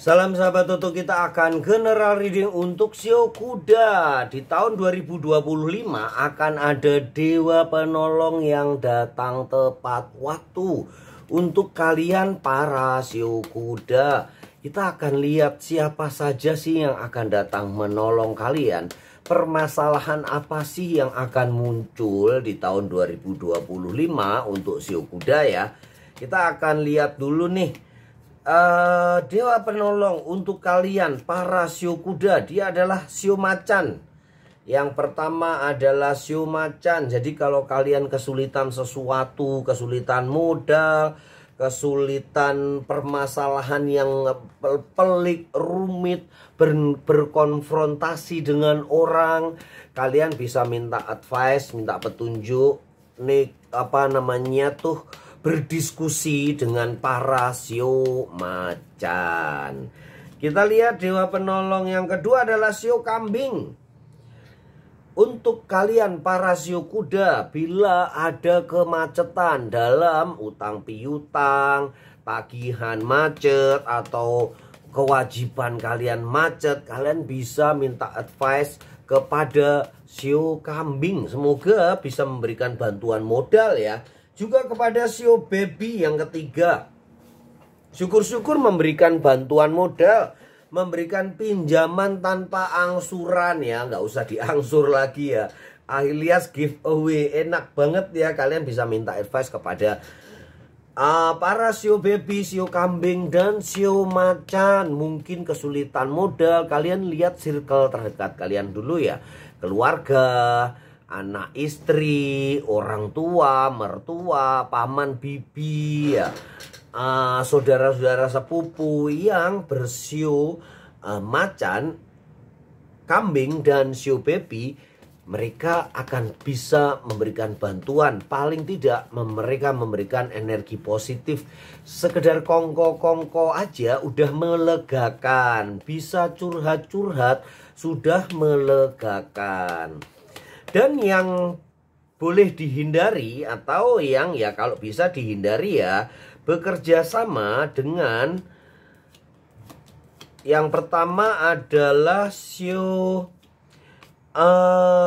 Salam sahabat Toto, kita akan general reading untuk Shio Kuda. Di tahun 2025 akan ada dewa penolong yang datang tepat waktu untuk kalian para Shio Kuda. Kita akan lihat siapa saja sih yang akan datang menolong kalian. Permasalahan apa sih yang akan muncul di tahun 2025 untuk Shio Kuda ya. Kita akan lihat dulu nih. Dewa penolong untuk kalian para Shio Kuda, dia adalah Shio Macan. Yang pertama adalah Shio Macan. Jadi kalau kalian kesulitan sesuatu, kesulitan modal, kesulitan permasalahan yang pelik, rumit, berkonfrontasi dengan orang, kalian bisa minta advice, minta petunjuk, nih berdiskusi dengan para Shio Macan. Kita lihat dewa penolong yang kedua adalah Shio Kambing. Untuk kalian para Shio Kuda, bila ada kemacetan dalam utang piutang, tagihan macet, atau kewajiban kalian macet, kalian bisa minta advice kepada Shio Kambing. Semoga bisa memberikan bantuan modal ya. Juga kepada Shio Baby yang ketiga. Syukur-syukur memberikan bantuan modal, memberikan pinjaman tanpa angsuran ya. Nggak usah diangsur lagi ya. Alias giveaway. Enak banget ya. Kalian bisa minta advice kepada para Shio Baby, Shio Kambing, dan Shio Macan. Mungkin kesulitan modal, kalian lihat circle terdekat kalian dulu ya. Keluarga, anak istri, orang tua, mertua, paman, bibi ya, saudara-saudara sepupu yang bersio macan, kambing, dan Shio Baby. Mereka akan bisa memberikan bantuan. Paling tidak mereka memberikan energi positif. Sekedar kongko-kongko aja udah melegakan. Bisa curhat-curhat sudah melegakan. Dan yang boleh dihindari atau yang ya kalau bisa dihindari ya, bekerja sama dengan yang pertama adalah Shio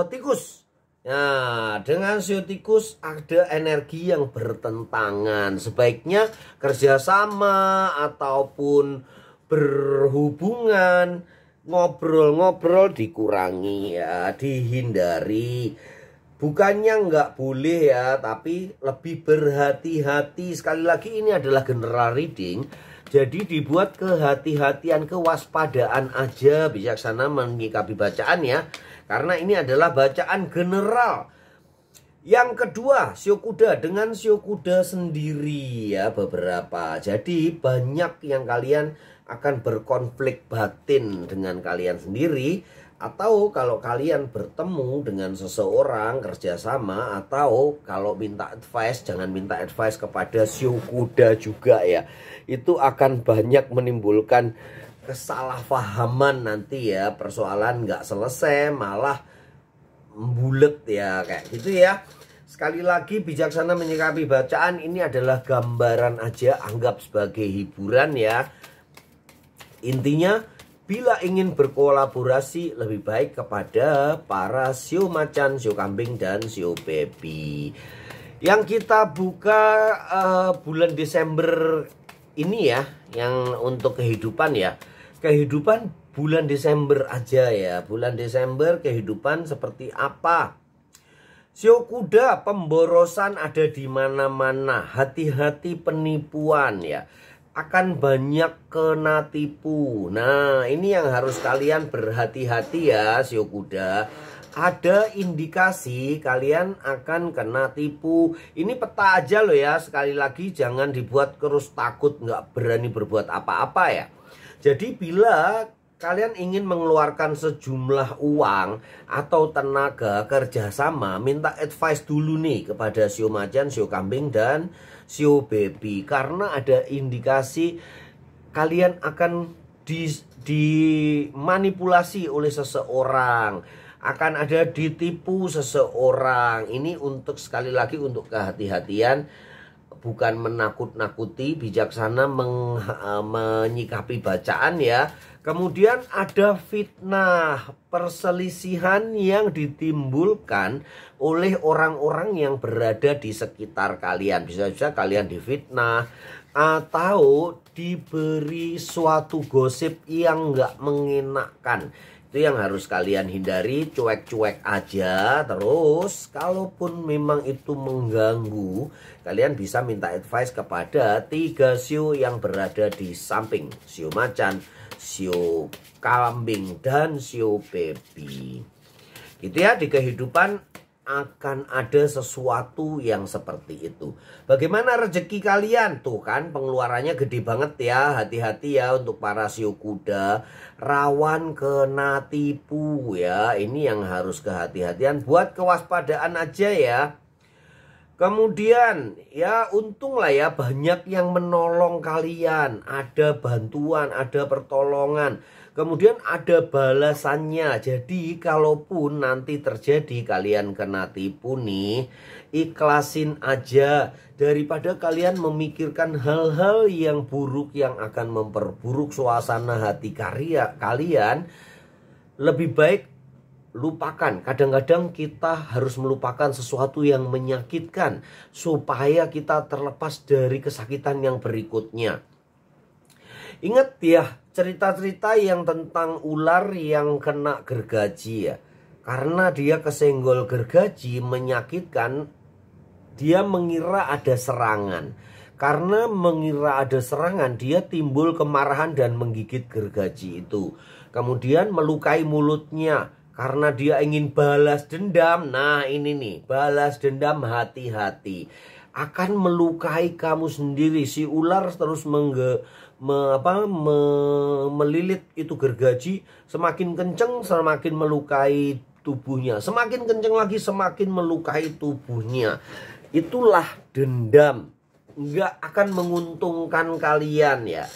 Tikus. Nah, dengan Shio Tikus ada energi yang bertentangan. Sebaiknya kerjasama ataupun berhubungan, ngobrol-ngobrol dikurangi ya, dihindari. Bukannya nggak boleh ya, tapi lebih berhati-hati. Sekali lagi ini adalah general reading, jadi dibuat kehati-hatian, kewaspadaan aja, bijaksana menyikapi bacaan ya. Karena ini adalah bacaan general. Yang kedua, Shio Kuda dengan Shio Kuda sendiri ya beberapa. Jadi banyak yang kalian akan berkonflik batin dengan kalian sendiri. Atau kalau kalian bertemu dengan seseorang kerjasama, atau kalau minta advice, jangan minta advice kepada Shio Kuda juga ya. Itu akan banyak menimbulkan kesalahpahaman nanti ya. Persoalan nggak selesai malah bulet ya, kayak gitu ya. Sekali lagi bijaksana menyikapi bacaan, ini adalah gambaran aja, anggap sebagai hiburan ya. Intinya bila ingin berkolaborasi lebih baik kepada para Shio Macan, Shio Kambing, dan Shio Baby. Yang kita buka bulan Desember ini ya, yang untuk kehidupan ya. Kehidupan bulan Desember aja ya. Bulan Desember kehidupan seperti apa? Shio Kuda, pemborosan ada di mana-mana. Hati-hati penipuan ya. Akan banyak kena tipu. Nah, ini yang harus kalian berhati-hati ya Shio Kuda. Ada indikasi kalian akan kena tipu. Ini peta aja loh ya. Sekali lagi jangan dibuat terus takut nggak berani berbuat apa-apa ya. Jadi bila kalian ingin mengeluarkan sejumlah uang atau tenaga kerjasama, minta advice dulu nih kepada Shio Macan, Shio Kambing, dan Shio Baby. Karena ada indikasi kalian akan dimanipulasi oleh seseorang, akan ada ditipu seseorang. Ini untuk sekali lagi untuk kehati-hatian bukan menakut-nakuti, bijaksana menyikapi bacaan ya. Kemudian ada fitnah, perselisihan yang ditimbulkan oleh orang-orang yang berada di sekitar kalian. Bisa-bisa kalian difitnah atau diberi suatu gosip yang nggak mengenakan. Itu yang harus kalian hindari, cuek-cuek aja. Terus kalaupun memang itu mengganggu, kalian bisa minta advice kepada 3 shio yang berada di samping. Shio macan, shio kambing, dan shio baby. Gitu ya, di kehidupan akan ada sesuatu yang seperti itu. Bagaimana rezeki kalian? Tuh kan pengeluarannya gede banget ya. Hati-hati ya untuk para shio kuda. Rawan kena tipu ya. Ini yang harus kehati-hatian. Buat kewaspadaan aja ya. Kemudian ya untung lah ya banyak yang menolong kalian. Ada bantuan, ada pertolongan. Kemudian ada balasannya. Jadi kalaupun nanti terjadi kalian kena tipu nih, ikhlasin aja. Daripada kalian memikirkan hal-hal yang buruk yang akan memperburuk suasana hati kalian, lebih baik lupakan. Kadang-kadang kita harus melupakan sesuatu yang menyakitkan supaya kita terlepas dari kesakitan yang berikutnya. Ingat ya cerita-cerita yang tentang ular yang kena gergaji ya. Karena dia kesenggol gergaji menyakitkan, dia mengira ada serangan. Karena mengira ada serangan, dia timbul kemarahan dan menggigit gergaji itu. Kemudian melukai mulutnya karena dia ingin balas dendam. Nah ini nih, balas dendam, hati-hati. Akan melukai kamu sendiri. Si ular terus melilit itu gergaji, semakin kenceng semakin melukai tubuhnya, semakin kenceng lagi semakin melukai tubuhnya. Itulah dendam, nggak akan menguntungkan kalian ya.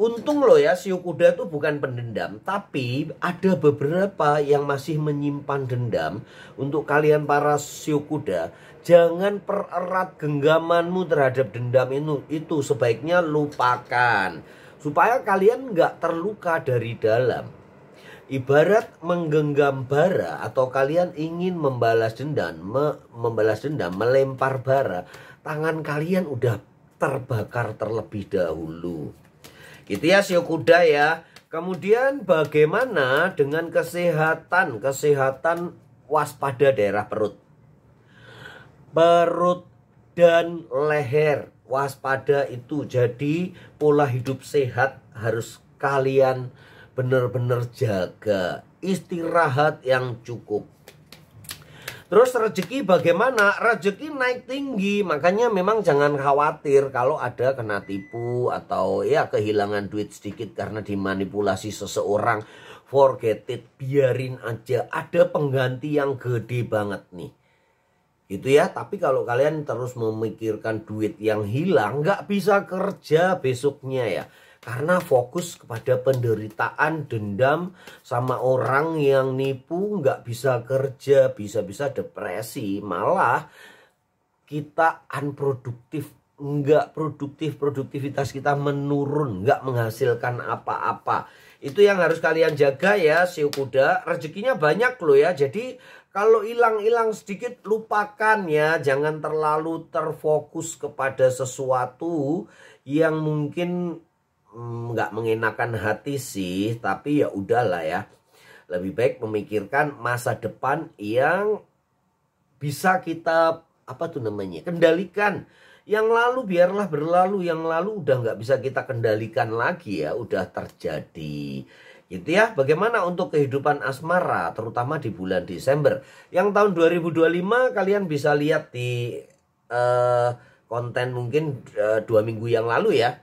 Untung loh ya, shio kuda itu bukan pendendam, tapi ada beberapa yang masih menyimpan dendam. Untuk kalian para shio kuda, jangan pererat genggamanmu terhadap dendam itu sebaiknya lupakan. Supaya kalian nggak terluka dari dalam. Ibarat menggenggam bara atau kalian ingin membalas dendam, melempar bara, tangan kalian udah terbakar terlebih dahulu. Gitu ya shio kuda ya. Kemudian bagaimana dengan kesehatan? Kesehatan waspada daerah perut. Perut dan leher waspada itu. Jadi pola hidup sehat harus kalian benar-benar jaga. Istirahat yang cukup. Terus rezeki bagaimana? Rezeki naik tinggi. Makanya memang jangan khawatir kalau ada kena tipu atau ya kehilangan duit sedikit karena dimanipulasi seseorang. Forget it, biarin aja. Ada pengganti yang gede banget nih. Gitu ya. Tapi kalau kalian terus memikirkan duit yang hilang, nggak bisa kerja besoknya ya. Karena fokus kepada penderitaan, dendam sama orang yang nipu, nggak bisa kerja, bisa-bisa depresi. Malah kita unproduktif, nggak produktif, produktivitas kita menurun, nggak menghasilkan apa-apa. Itu yang harus kalian jaga ya shio kuda. Rezekinya banyak loh ya, jadi kalau hilang-hilang sedikit lupakan ya. Jangan terlalu terfokus kepada sesuatu yang mungkin nggak mengenakan hati sih, tapi ya udahlah ya. Lebih baik memikirkan masa depan yang bisa kita kendalikan. Yang lalu biarlah berlalu, yang lalu udah nggak bisa kita kendalikan lagi ya, udah terjadi. Gitu ya. Bagaimana untuk kehidupan asmara terutama di bulan Desember? Yang tahun 2025 kalian bisa lihat di konten mungkin 2 minggu yang lalu ya.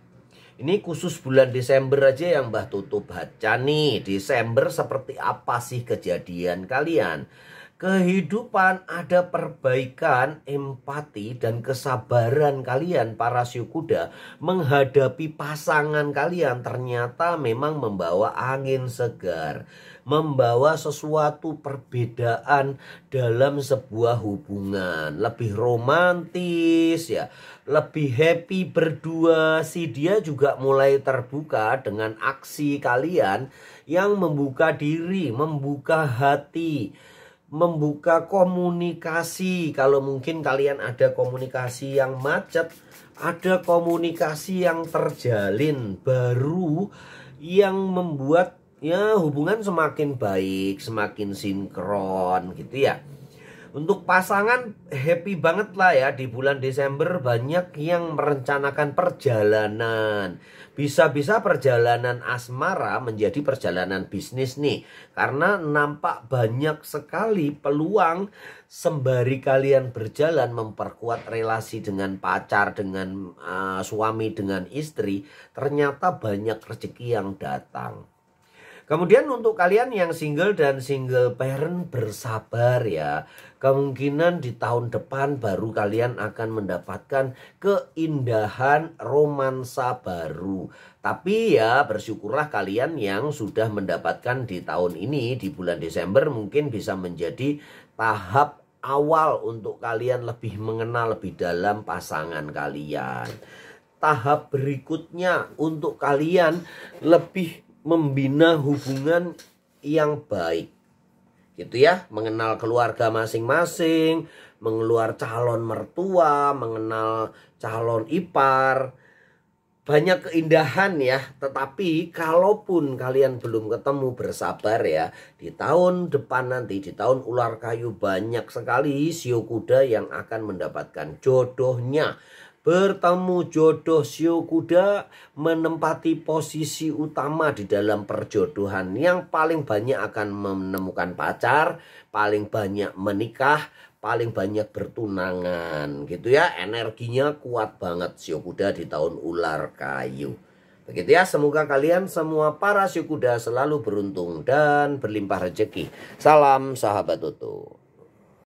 Ini khusus bulan Desember aja yang Mbah Tutu baca nih. Desember seperti apa sih kejadian kalian? kehidupan ada perbaikan, empati, dan kesabaran kalian para Shio Kuda menghadapi pasangan kalian ternyata memang membawa angin segar, membawa sesuatu perbedaan dalam sebuah hubungan, lebih romantis ya, lebih happy berdua. Si dia juga mulai terbuka dengan aksi kalian yang membuka diri, membuka hati, membuka komunikasi. Kalau mungkin kalian ada komunikasi yang macet, ada komunikasi yang terjalin baru yang membuat ya hubungan semakin baik, semakin sinkron gitu ya. Untuk pasangan happy banget lah ya, di bulan Desember banyak yang merencanakan perjalanan. Bisa-bisa perjalanan asmara menjadi perjalanan bisnis nih. Karena nampak banyak sekali peluang sembari kalian berjalan memperkuat relasi dengan pacar, dengan suami, dengan istri. Ternyata banyak rezeki yang datang. Kemudian untuk kalian yang single dan single parent, bersabar ya. Kemungkinan di tahun depan baru kalian akan mendapatkan keindahan romansa baru. Tapi ya bersyukurlah kalian yang sudah mendapatkan di tahun ini, di bulan Desember, mungkin bisa menjadi tahap awal untuk kalian lebih mengenal lebih dalam pasangan kalian. Tahap berikutnya untuk kalian lebih membina hubungan yang baik gitu ya, mengenal keluarga masing-masing, mengeluar calon mertua, mengenal calon ipar. Banyak keindahan ya. Tetapi kalaupun kalian belum ketemu, bersabar ya. Di tahun depan nanti, di tahun ular kayu, banyak sekali Shio Kuda yang akan mendapatkan jodohnya. Bertemu jodoh. Shio Kuda menempati posisi utama di dalam perjodohan. Yang paling banyak akan menemukan pacar, paling banyak menikah, paling banyak bertunangan gitu ya. Energinya kuat banget Shio Kuda di tahun ular kayu. Begitu ya, semoga kalian semua para Shio Kuda selalu beruntung dan berlimpah rezeki. Salam sahabat Toto.